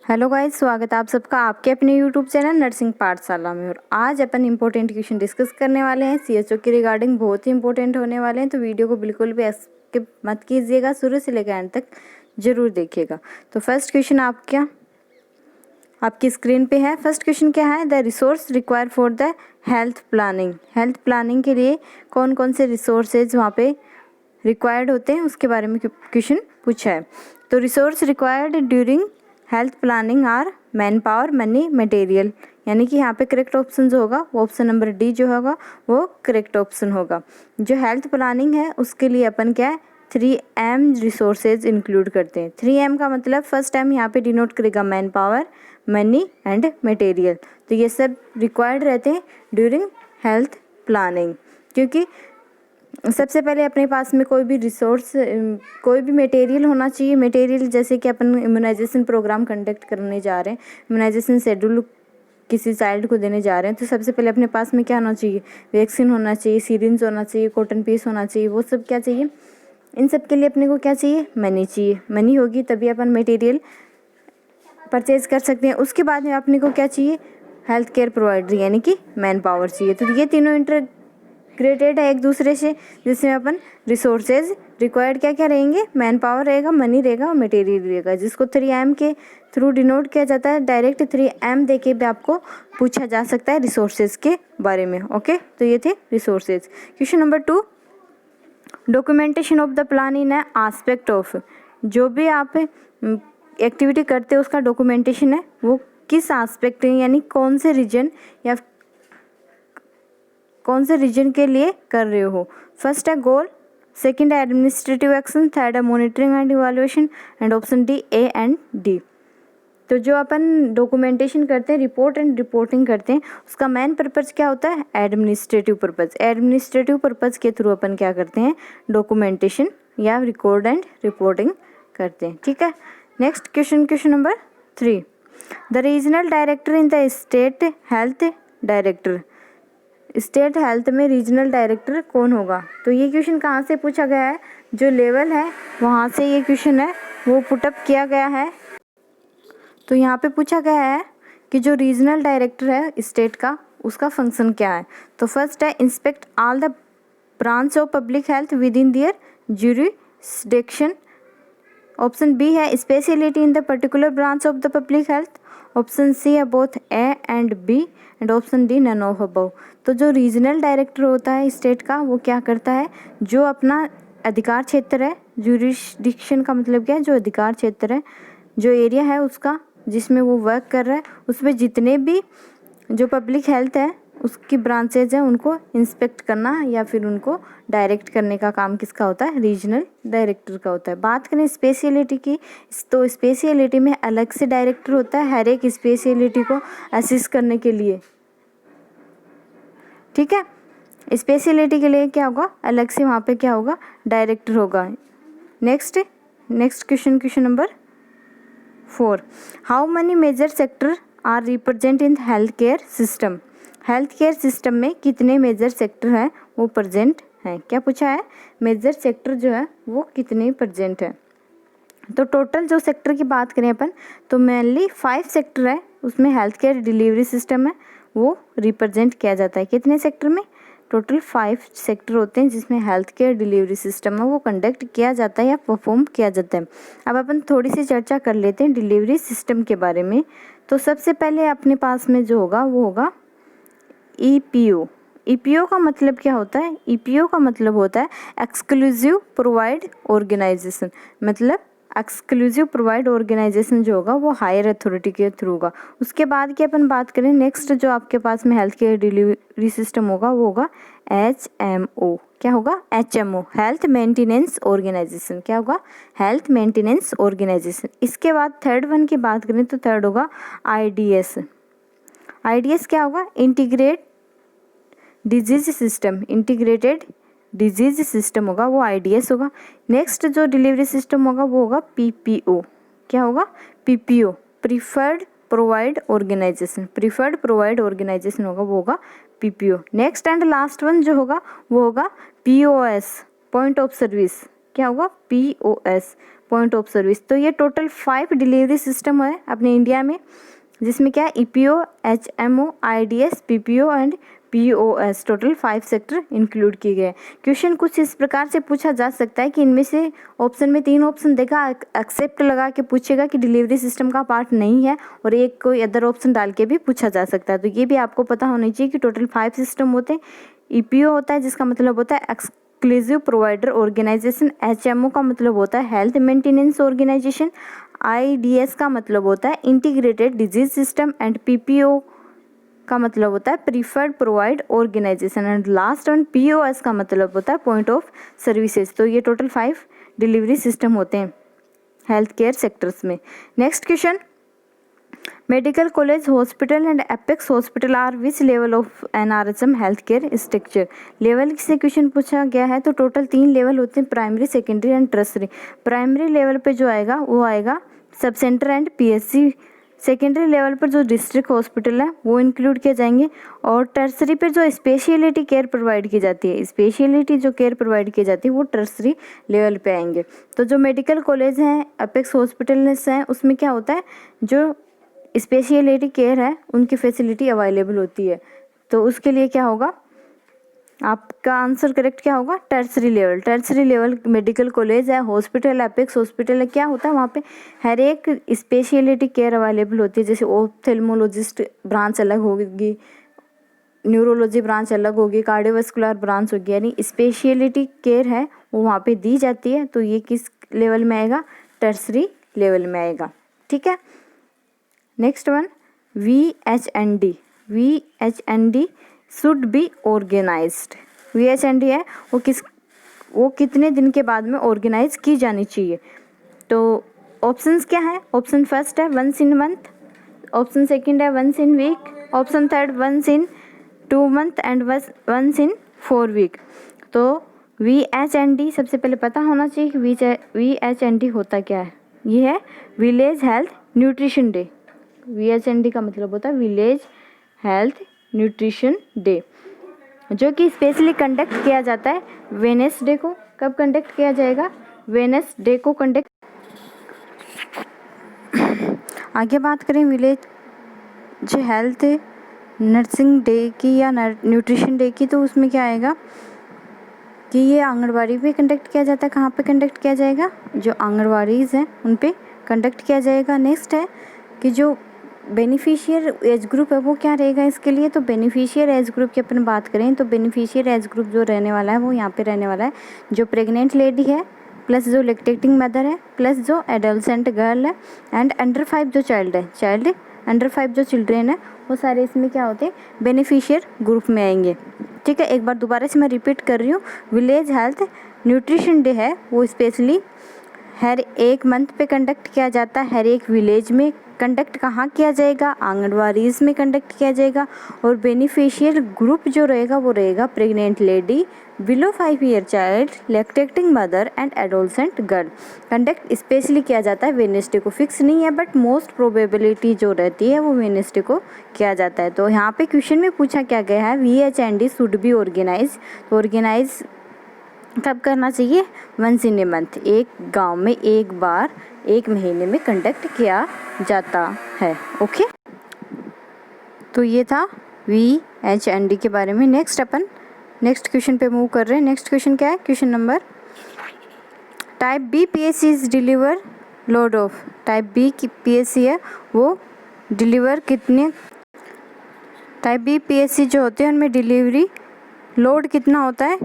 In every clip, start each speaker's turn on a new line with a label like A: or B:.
A: Hello guys, स्वागत है आप सबका आपके अपने यूट्यूब चैनल नर्सिंग पाठशाला में। और आज अपन इंपॉर्टेंट क्वेश्चन डिस्कस करने वाले हैं सीएचओ के रिगार्डिंग। बहुत ही इंपॉर्टेंट होने वाले हैं, तो वीडियो को बिल्कुल भी स्किप मत कीजिएगा, शुरू से लेकर एंड तक जरूर देखिएगा। तो फर्स्ट क्वेश्चन आपकी स्क्रीन पे है। फर्स्ट क्वेश्चन क्या है? The resource require for the health planning. Health planning के लिए कौन कौन से रिसोर्सेज वहाँ पे रिक्वायर्ड होते हैं उसके बारे में क्वेश्चन पूछा है। तो resource required during health planning are manpower, money, material. यानी कि यहाँ पे करेक्ट ऑप्शन जो होगा वो ऑप्शन नंबर डी जो होगा वो करेक्ट ऑप्शन होगा। जो हेल्थ प्लानिंग है उसके लिए अपन क्या है 3M रिसोर्सेज इंक्लूड करते हैं। 3M का मतलब फर्स्ट टाइम यहाँ पे डिनोट करेगा man power, money and material. तो ये सब रिक्वायर्ड रहते हैं ड्यूरिंग हेल्थ प्लानिंग, क्योंकि सबसे पहले अपने पास में कोई भी रिसोर्स, कोई भी मटेरियल होना चाहिए। मटेरियल जैसे कि अपन इम्यूनाइजेशन प्रोग्राम कंडक्ट करने जा रहे हैं, इम्यूनाइजेशन शेड्यूल किसी चाइल्ड को देने जा रहे हैं, तो सबसे पहले अपने पास में क्या होना चाहिए? वैक्सीन होना चाहिए, सीरिंज होना चाहिए, कॉटन पीस होना चाहिए। वो सब क्या चाहिए? इन सब के लिए अपने को क्या चाहिए? मनी चाहिए। मनी होगी तभी अपन मटेरियल परचेज कर सकते हैं। उसके बाद में अपने को क्या चाहिए? हेल्थ केयर प्रोवाइडर यानी कि मैन पावर चाहिए। तो ये तीनों इंटरग्रेटेड है एक दूसरे से, जिसमें अपन रिसोर्सेज रिक्वायर्ड क्या क्या रहेंगे? मैन पावर रहेगा, मनी रहेगा और मटेरियल रहेगा, जिसको 3M के थ्रू डिनोट किया जाता है। डायरेक्ट 3M देके भी आपको पूछा जा सकता है रिसोर्सेज के बारे में। ओके, तो ये थे resources. Question number 2, documentation of the plan in aspect of. जो भी आप एक्टिविटी करते हैं उसका डॉक्यूमेंटेशन है वो किस एस्पेक्ट है, यानी कौन से रीजन या कौन से रीजन के लिए कर रहे हो। फर्स्ट है गोल, सेकंड है एडमिनिस्ट्रेटिव एक्शन, थर्ड है monitoring and evaluation and option D A and D. तो जो अपन डॉक्यूमेंटेशन करते हैं, रिपोर्ट एंड रिपोर्टिंग करते हैं, उसका मेन पर्पज़ क्या होता है? Administrative purpose. एडमिनिस्ट्रेटिव पर्पज़ के थ्रू अपन क्या करते हैं? डॉक्यूमेंटेशन या रिकॉर्ड एंड रिपोर्टिंग करते हैं। ठीक है, next question, question number 3, the regional director in the state health director. State health में रीजनल डायरेक्टर कौन होगा? तो ये क्वेश्चन कहाँ से पूछा गया है? जो लेवल है वहाँ से ये क्वेश्चन है वो पुटअप किया गया है। तो यहाँ पे पूछा गया है कि जो रीजनल डायरेक्टर है स्टेट का, उसका फंक्शन क्या है। तो फर्स्ट है inspect all the branch of public health within their jurisdiction. Option B है speciality in the particular branch of the public health. Option C है both A and B and option D none of above. तो जो regional director होता है state का वो क्या करता है? जो अपना अधिकार क्षेत्र है, ज्यूरिसडिक्शन का मतलब क्या है? जो अधिकार क्षेत्र है, जो एरिया है उसका जिसमें वो वर्क कर रहा है, उसमें जितने भी जो पब्लिक हेल्थ है उसकी ब्रांचेज हैं उनको इंस्पेक्ट करना या फिर उनको डायरेक्ट करने का काम किसका होता है? रीजनल डायरेक्टर का होता है। बात करें स्पेशलिटी की, तो स्पेशलिटी में अलग से डायरेक्टर होता है हर एक स्पेशलिटी को असिस्ट करने के लिए। ठीक है, स्पेशलिटी के लिए क्या होगा? अलग से वहाँ पे क्या होगा? डायरेक्टर होगा। Next question, question number 4, how many major sector are represent in health care system. Health care system में कितने मेजर सेक्टर हैं वो प्रेजेंट हैं? क्या पूछा है? मेजर सेक्टर जो है वो कितने प्रेजेंट है। तो टोटल जो सेक्टर की बात करें अपन तो मेनली 5 सेक्टर है, उसमें हेल्थ केयर डिलीवरी सिस्टम है वो रिप्रेजेंट किया जाता है। कितने सेक्टर में? टोटल 5 सेक्टर होते हैं जिसमें हेल्थ केयर डिलीवरी सिस्टम है वो कंडक्ट किया जाता है या परफॉर्म किया जाता है। अब अपन थोड़ी सी चर्चा कर लेते हैं डिलीवरी सिस्टम के बारे में। तो सबसे पहले अपने पास में जो होगा वो होगा EPO। EPO का मतलब क्या होता है? EPO का मतलब होता है एक्सक्लूसिव प्रोवाइड ऑर्गेनाइजेशन। मतलब एक्सक्लूसिव प्रोवाइड ऑर्गेनाइजेशन जो होगा वो हायर अथॉरिटी के थ्रू होगा। उसके बाद की अपन बात करें, नेक्स्ट जो आपके पास में हेल्थ केयर डिलीवरी सिस्टम होगा वो होगा HMO। क्या होगा? HMO, health maintenance organization. क्या होगा? Health maintenance organization. इसके बाद थर्ड वन की बात करें तो थर्ड होगा IDS। IDS क्या होगा? Integrate disease system, integrated disease system होगा वो IDS होगा। नेक्स्ट जो डिलीवरी सिस्टम होगा वो होगा PPO। क्या होगा? PPO, preferred provide organization. Preferred provide organization होगा वो होगा PPO। Next and last one जो होगा वो होगा POS, पॉइंट ऑफ सर्विस। क्या होगा? POS, point of service. तो ये टोटल 5 डिलीवरी सिस्टम है अपने इंडिया में, जिसमें क्या है EPO, HMO, IDS, PPO and POS, total 5 sector include किए गए। क्वेश्चन कुछ इस प्रकार से पूछा जा सकता है कि इनमें से ऑप्शन में 3 ऑप्शन देगा, एक्सेप्ट लगा के पूछेगा कि डिलीवरी सिस्टम का पार्ट नहीं है, और एक कोई अदर ऑप्शन डाल के भी पूछा जा सकता है। तो ये भी आपको पता होना चाहिए कि टोटल 5 सिस्टम होते हैं। EPO होता है जिसका मतलब होता है एक्सक्लूसिव प्रोवाइडर ऑर्गेनाइजेशन, HMO का मतलब होता है हेल्थ मेंटेनेंस ऑर्गेनाइजेशन, IDS का मतलब होता है integrated disease system and PPO का मतलब होता है preferred provide organization and last one POS का मतलब होता है पॉइंट ऑफ सर्विसेज। तो ये टोटल 5 डिलीवरी सिस्टम होते हैं हेल्थ केयर सेक्टर्स में। Next question, medical college hospital and apex hospital are which level of NRHM health care structure. Level से क्वेश्चन पूछा गया है, तो टोटल 3 लेवल होते हैं, primary, secondary and tertiary. Primary level पे जो आएगा वो आएगा sub centre and PSC। Secondary level पर जो डिस्ट्रिक्ट हॉस्पिटल है वो इंक्लूड किए जाएंगे, और टर्सरी पर जो स्पेशलिटी केयर प्रोवाइड की जाती है, स्पेशलिटी जो केयर प्रोवाइड की जाती है वो टर्सरी लेवल पे आएंगे। तो जो मेडिकल कॉलेज हैं, एपेक्स हॉस्पिटल्स हैं, उसमें क्या होता है, जो स्पेशलिटी केयर है उनकी फैसिलिटी अवेलेबल होती है। तो उसके लिए क्या होगा, आपका आंसर करेक्ट क्या होगा, tertiary level. Tertiary level medical college है, हॉस्पिटल, एपेक्स हॉस्पिटल है, क्या होता है वहाँ पे हर एक स्पेशलिटी केयर अवेलेबल होती है। जैसे ऑप्थेल्मोलॉजिस्ट ब्रांच अलग होगी, न्यूरोलॉजी ब्रांच अलग होगी, कार्डियोवास्कुलर ब्रांच होगी, यानी स्पेशलिटी केयर है वो वहाँ पे दी जाती है। तो ये किस लेवल में आएगा, टर्सरी लेवल में आएगा। ठीक है, next one VHND। VHND should be organised. VHND है वो कितने दिन के बाद में ऑर्गेनाइज की जानी चाहिए। तो ऑप्शंस क्या है, ऑप्शन फर्स्ट है once in month, option second है once in week, option third once in 2 month and once in 4 week. तो VHND सबसे पहले पता होना चाहिए कि VHND होता क्या है। ये है village health nutrition day. VHND का मतलब होता है विलेज हेल्थ न्यूट्रिशन डे, जो कि स्पेशली कंडक्ट किया जाता है वेडनेसडे को। कब कंडक्ट किया जाएगा, वेडनेसडे को कंडक्ट। आगे बात करें विलेज हेल्थ नर्सिंग डे की या न्यूट्रिशन डे की, तो उसमें क्या आएगा कि ये आंगनबाड़ी पे कंडक्ट किया जाता है। कहाँ पे कंडक्ट किया जाएगा, जो आंगनबाड़ीज़ हैं उन पे कंडक्ट किया जाएगा। नेक्स्ट है कि जो बेनिफिशियर एज ग्रुप है वो क्या रहेगा इसके लिए। तो बेनिफिशियर एज ग्रुप की अपन बात करें तो बेनिफिशियर एज ग्रुप जो रहने वाला है वो यहाँ पे रहने वाला है जो प्रेग्नेंट लेडी है, प्लस जो लैक्टेटिंग मदर है, प्लस जो एडोलसेंट गर्ल है, एंड अंडर 5 जो चाइल्ड है, चाइल्ड अंडर 5 जो चिल्ड्रेन है, वो सारे इसमें क्या होते हैं, बेनिफिशियर ग्रुप में आएंगे। ठीक है, एक बार दोबारा से मैं रिपीट कर रही हूँ, विलेज हेल्थ न्यूट्रिशन डे है वो स्पेशली हर एक मंथ पे कंडक्ट किया जाता है। हर एक विलेज में कंडक्ट कहाँ किया जाएगा, आंगनवाड़ीज़ में कंडक्ट किया जाएगा। और बेनिफिशियर ग्रुप जो रहेगा वो रहेगा pregnant lady, below 5 year child, lactating mother and adolescent girl. Conduct specially किया जाता है वेडनेसडे को, फिक्स नहीं है बट मोस्ट प्रोबेबिलिटी जो रहती है वो वेडनेसडे को किया जाता है। तो यहाँ पे क्वेश्चन में पूछा क्या गया है, VHND शुड बी ऑर्गेनाइज। तो ऑर्गेनाइज कब करना चाहिए, वंस इन ए मंथ, एक गांव में एक बार एक महीने में कंडक्ट किया जाता है। ओके, तो ये था VHND के बारे में। नेक्स्ट अपन नेक्स्ट क्वेश्चन पे मूव कर रहे हैं। नेक्स्ट क्वेश्चन क्या है, question number type B PSC is deliver load of. Type B की PSC है वो डिलीवर कितने, टाइप B PSC जो होते हैं उनमें डिलीवरी लोड कितना होता है,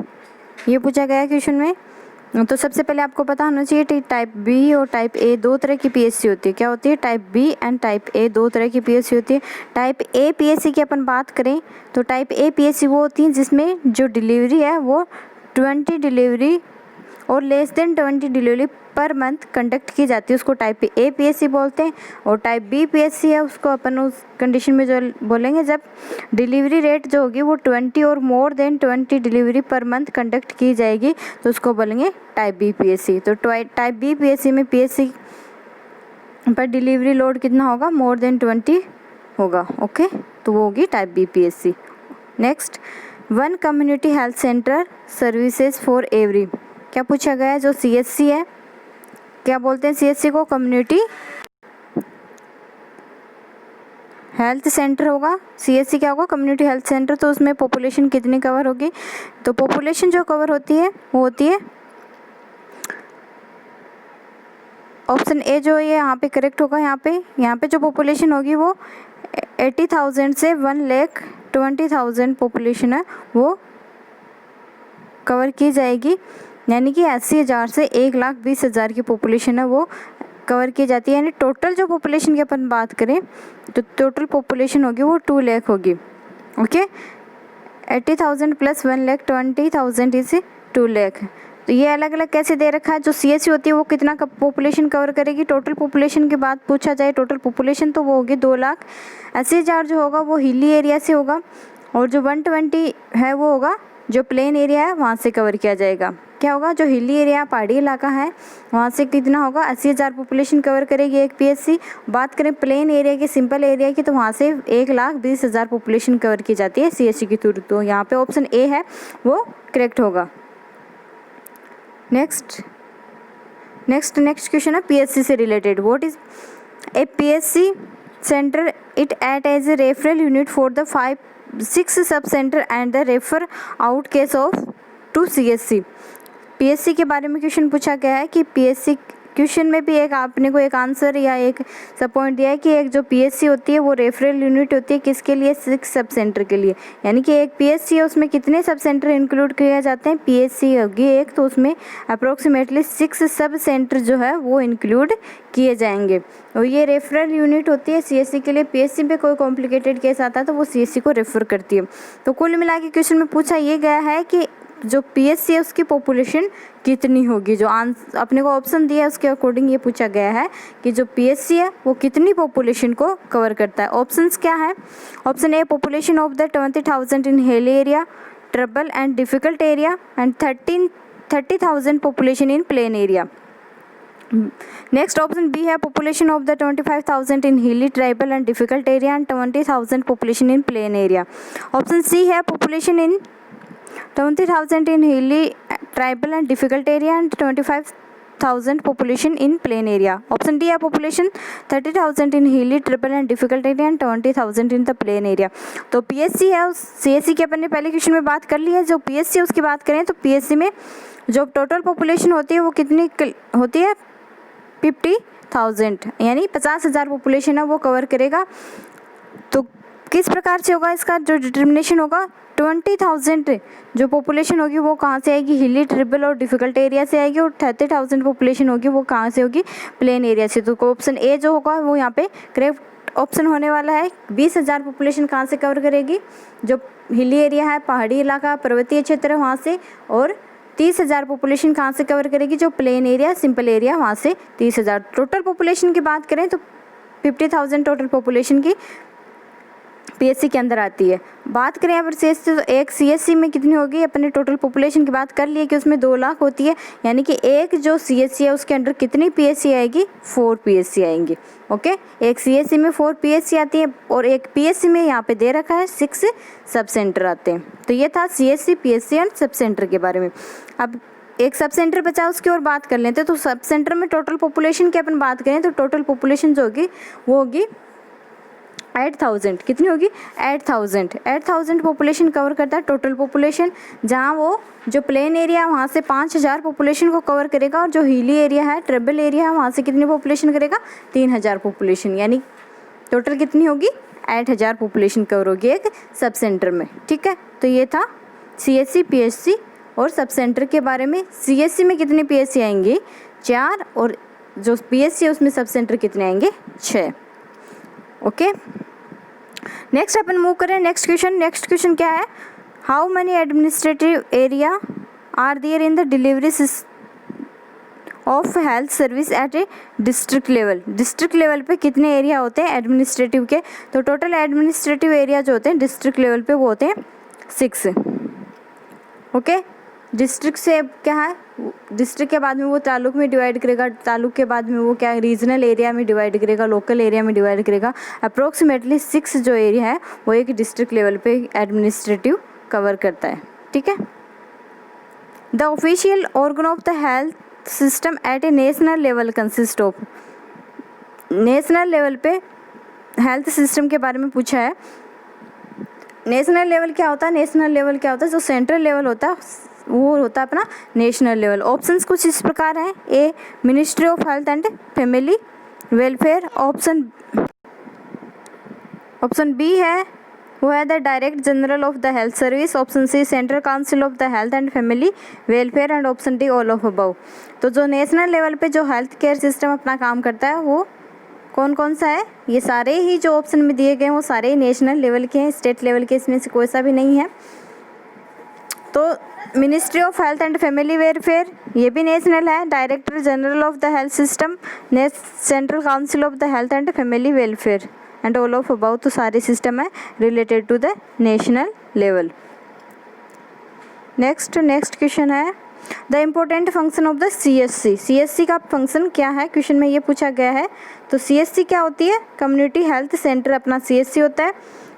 A: ये पूछा गया है क्वेश्चन में। तो सबसे पहले आपको पता होना चाहिए कि टाइप B और टाइप A दो तरह की PSC होती है। क्या होती है, type B and type A दो तरह की PSC होती है। टाइप A PSC की अपन बात करें तो टाइप A PSC वो होती है जिसमें जो डिलीवरी है वो 20 डिलीवरी और less than 20 delivery per month conduct की जाती है, उसको टाइप A PSC बोलते हैं। और टाइप B PSC है उसको अपन उस कंडीशन में जो बोलेंगे जब डिलीवरी रेट जो होगी वो 20 और more than 20 delivery per month conduct की जाएगी, तो उसको बोलेंगे टाइप B PSC। तो टाइप B PSC में PSC पर डिलीवरी लोड कितना होगा, मोर देन 20 होगा। ओके, तो वो होगी type B PSC। Next, 1 community health centre services for every. क्या पूछा गया है, जो CHC है क्या बोलते हैं CHC को? कम्युनिटी हेल्थ सेंटर होगा। CHC क्या होगा? Community health centre. तो उसमें पॉपुलेशन कितनी कवर होगी? तो पॉपुलेशन जो कवर होती है वो होती है ऑप्शन ए जो ये यहाँ पे करेक्ट होगा। यहाँ पे जो पॉपुलेशन होगी वो 80,000 से 1,20,000 पॉपुलेशन है वो कवर की जाएगी। यानी कि 80,000 से 1,20,000 की पॉपुलेशन है वो कवर की जाती है। यानी टोटल जो पॉपुलेशन की अपन बात करें तो टोटल पॉपुलेशन होगी वो 2 लाख होगी। Okay, 80,000 plus 1,20,000 is 2 lakh. तो ये अलग अलग कैसे दे रखा है? जो CHC होती है वो कितना पॉपुलेशन कवर करेगी? टोटल पॉपुलेशन की बात पूछा जाए, टोटल पॉपुलेशन तो वो होगी 2,80,000 जो होगा वो हिली एरिया से होगा, और जो 120 है वो होगा जो प्लेन एरिया है वहाँ से कवर किया जाएगा। क्या होगा? जो हिली एरिया पहाड़ी इलाका है वहाँ से कितना होगा? 80,000 पॉपुलेशन कवर करेगी एक PSC। बात करें प्लेन एरिया की, सिंपल एरिया की, तो वहाँ से 1,20,000 पॉपुलेशन कवर की जाती है CHC की थ्रू। तो यहाँ पे ऑप्शन ए है वो करेक्ट होगा। नेक्स्ट क्वेश्चन है PSC से related. What is a PSC centre? It act as a referral unit for the 6 sub centre and the refer out case of to CHC। PSC के बारे में question पूछा गया है कि PSC क्वेश्चन में भी एक आपने को एक आंसर या एक सब पॉइंट दिया है कि एक जो PSC होती है वो रेफरल यूनिट होती है किसके लिए? 6 सब सेंटर के लिए। यानी कि एक PSC है उसमें कितने सब सेंटर इंक्लूड किए जाते हैं? PSC होगी एक तो उसमें अप्रोक्सीमेटली 6 सब सेंटर जो है वो इंक्लूड किए जाएंगे, और ये रेफरल यूनिट होती है CHC के लिए। PSC पे कोई कॉम्प्लिकेटेड केस आता है तो वो CHC को रेफर करती है। तो कुल मिला के क्वेश्चन में पूछा ये गया है कि जो PSC है उसकी पॉपुलेशन कितनी होगी। जो अपने को ऑप्शन दिया है उसके अकॉर्डिंग ये पूछा गया है कि जो PSC है वो कितनी पॉपुलेशन को कवर करता है। ऑप्शंस क्या है? Option A population of the 20,000 in hill area, trouble and difficult area, and 30,000 population in plain area. Next option B है population of the 25,000 in hilly, tribal and difficult area, and 20,000 population in plain area. Option C है population in 20,000 in hilly, tribal and difficult area, and 25,000 population in plain area. Option D है population 30,000 in hilly, tribal and difficult area, and 20,000 in the plain area. तो PSC है उस CHC की अपन ने पहले question में बात कर ली है। जो PSC है उसकी बात करें तो PSC में जो टोटल पॉपुलेशन होती है वो कितनी होती है? 50,000, यानी 50,000 पॉपुलेशन है वो कवर करेगा। तो किस प्रकार से होगा इसका जो डिटर्मिनेशन होगा? 20,000 जो पॉपुलेशन होगी वो कहाँ से आएगी? हिली, ट्रिबल और डिफिकल्ट एरिया से आएगी, और 30,000 पॉपुलेशन होगी वो कहाँ से होगी? प्लेन एरिया से। तो ऑप्शन ए जो होगा वो यहाँ पे करेक्ट ऑप्शन होने वाला है। 20,000 पॉपुलेशन कहाँ से कवर करेगी? जो हिली एरिया है, पहाड़ी इलाका, पर्वतीय क्षेत्र है वहाँ से, और 30,000 पॉपुलेशन कहाँ से कवर करेगी? जो प्लेन एरिया, सिंपल एरिया, वहाँ से 30,000। टोटल पॉपुलेशन की बात करें तो 50,000 टोटल पॉपुलेशन की PSC के अंदर आती है। बात करें यहाँ पर CHC तो एक CHC में कितनी होगी? अपने टोटल पॉपुलेशन की बात कर लिए कि उसमें 2 लाख होती है, यानी कि एक जो CHC है उसके अंदर कितनी PSC आएगी? 4 PSC आएंगी। ओके, एक CHC में 4 PSC आती है, और एक PSC में यहाँ पे दे रखा है 6 सब सेंटर आते हैं। तो ये था CHC, PSC and sub centre के बारे में। अब एक सब सेंटर बचा उसकी और बात कर लेते हैं। तो सब सेंटर में टोटल पॉपुलेशन की अपन बात करें तो टोटल पॉपुलेशन जो होगी वो होगी 8,000। कितनी होगी? 8,000 पॉपुलेशन कवर करता है टोटल पॉपुलेशन, जहाँ वो जो प्लेन एरिया वहाँ से 5,000 पॉपुलेशन को कवर करेगा, और जो हिली एरिया है, ट्रिबल एरिया है, वहाँ से कितनी पॉपुलेशन करेगा? 3,000 पॉपुलेशन। यानी टोटल कितनी होगी? 8,000 पॉपुलेशन कवर होगी एक सब सेंटर में। ठीक है, तो ये था CHC, PSC और सब सेंटर के बारे में। CHC में कितने PSC आएंगे? 4, और जो PSC है उसमें सब सेंटर कितने आएंगे? 6। ओके, नेक्स्ट अपन मूव करें नेक्स्ट क्वेश्चन क्या है? How many administrative area are there in the delivery of health service at a district level. District level पे कितने एरिया होते हैं एडमिनिस्ट्रेटिव के? तो टोटल एडमिनिस्ट्रेटिव एरिया जो होते हैं डिस्ट्रिक्ट लेवल पे वो होते हैं 6। ओके, डिस्ट्रिक्ट से क्या है? डिस्ट्रिक्ट के बाद में वो तालुक में डिवाइड करेगा, तालुक के बाद में वो क्या रीजनल एरिया में डिवाइड करेगा, लोकल एरिया में डिवाइड करेगा। अप्रोक्सीमेटली 6 जो एरिया है वो एक डिस्ट्रिक्ट लेवल पे एडमिनिस्ट्रेटिव कवर करता है। ठीक है, the official organ of the health system eight A national level consist of. National level पे हेल्थ सिस्टम के बारे में पूछा है। नेशनल लेवल क्या होता है? नेशनल लेवल क्या होता है? जो सेंट्रल लेवल होता है वो होता है अपना नेशनल लेवल। ऑप्शंस कुछ इस प्रकार हैं। A, ministry of health and family welfare. Option B है वो है the director general of the health service. Option C, central council of the health and family welfare. And option D, all of above. तो जो national level पे जो health care system अपना काम करता है वो कौन कौन सा है? ये सारे ही जो ऑप्शन में दिए गए हैं वो सारे ही नेशनल लेवल के हैं, स्टेट लेवल के इसमें से कोई सा भी नहीं है। तो ministry of health and family welfare ये भी नेशनल है। Director general of the health system, central council of the health and family welfare and all of about, तो सारे सिस्टम है related to the national level. Next question है the important function of the CSC। CSC का function क्या है? Question में ये पूछा गया है। तो CSC क्या होती है? कम्युनिटी हेल्थ सेंटर अपना CSC होता है।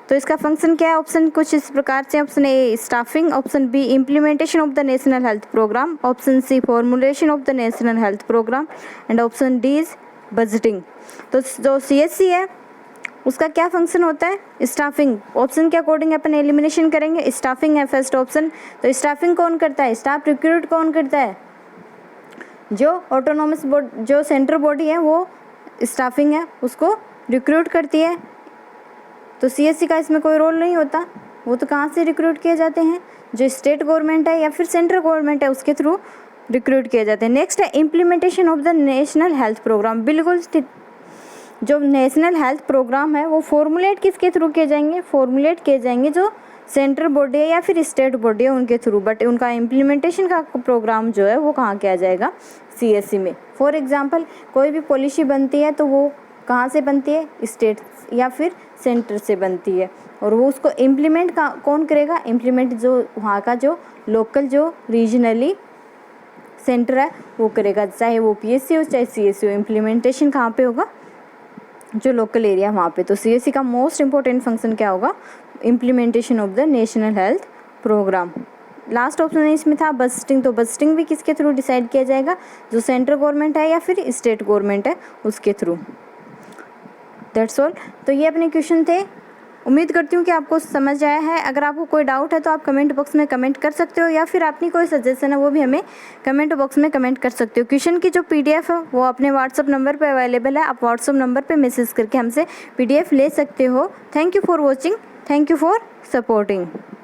A: तो इसका फंक्शन क्या है? ऑप्शन कुछ इस प्रकार से। Option A, staffing. Option B, implementation of the national health programme. Option C, formulation of the national health programme. And option D is budgeting. तो जो CSC है उसका क्या फंक्शन होता है? स्टाफिंग। ऑप्शन के अकॉर्डिंग अपन एलिमिनेशन करेंगे। स्टाफिंग है फर्स्ट ऑप्शन। तो स्टाफिंग कौन करता है? स्टाफ रिक्रूट कौन करता है? जो ऑटोनोमस बॉडी, जो सेंट्रल बॉडी है वो स्टाफिंग है उसको रिक्रूट करती है। तो CSC का इसमें कोई रोल नहीं होता। वो तो कहाँ से रिक्रूट किए जाते हैं? जो स्टेट गवर्नमेंट है या फिर सेंट्रल गवर्नमेंट है उसके थ्रू रिक्रूट किए जाते हैं। नेक्स्ट है implementation of the national health programme. बिल्कुल जो नेशनल हेल्थ प्रोग्राम है वो फॉर्मुलेट किसके थ्रू किए जाएंगे? फॉर्मुलेट किए जाएंगे जो सेंट्रल बॉडी है या फिर स्टेट बॉडी है उनके थ्रू। बट उनका इम्प्लीमेंटेशन का प्रोग्राम जो है वो कहाँ किया जाएगा? CSC में। फॉर एग्जांपल कोई भी पॉलिसी बनती है तो वो कहाँ से बनती है? स्टेट या फिर सेंटर से बनती है। और वो उसको इम्प्लीमेंट कौन करेगा? इम्प्लीमेंट जो वहाँ का जो लोकल जो रीजनली सेंटर है वो करेगा, चाहे वो PSC हो चाहे CSC हो। इम्प्लीमेंटेशन कहाँ पे होगा? जो लोकल एरिया वहाँ पे। तो CSC का मोस्ट इम्पोर्टेंट फंक्शन क्या होगा? Implementation of the national health programme. Last option इसमें था बजटिंग। तो बजटिंग भी किसके थ्रू डिसाइड किया जाएगा? जो सेंट्रल गवर्नमेंट है या फिर स्टेट गवर्नमेंट है उसके थ्रू। That's all. तो ये अपने क्वेश्चन थे। उम्मीद करती हूँ कि आपको समझ आया है। अगर आपको कोई डाउट है तो आप कमेंट बॉक्स में कमेंट कर सकते हो या फिर अपनी कोई सजेशन है वो भी हमें कमेंट बॉक्स में कमेंट कर सकते हो। क्वेश्चन की जो PDF है वो अपने व्हाट्सअप नंबर पे अवेलेबल है। आप व्हाट्सअप नंबर पे मैसेज करके हमसे PDF ले सकते हो। Thank you for watching. Thank you for supporting.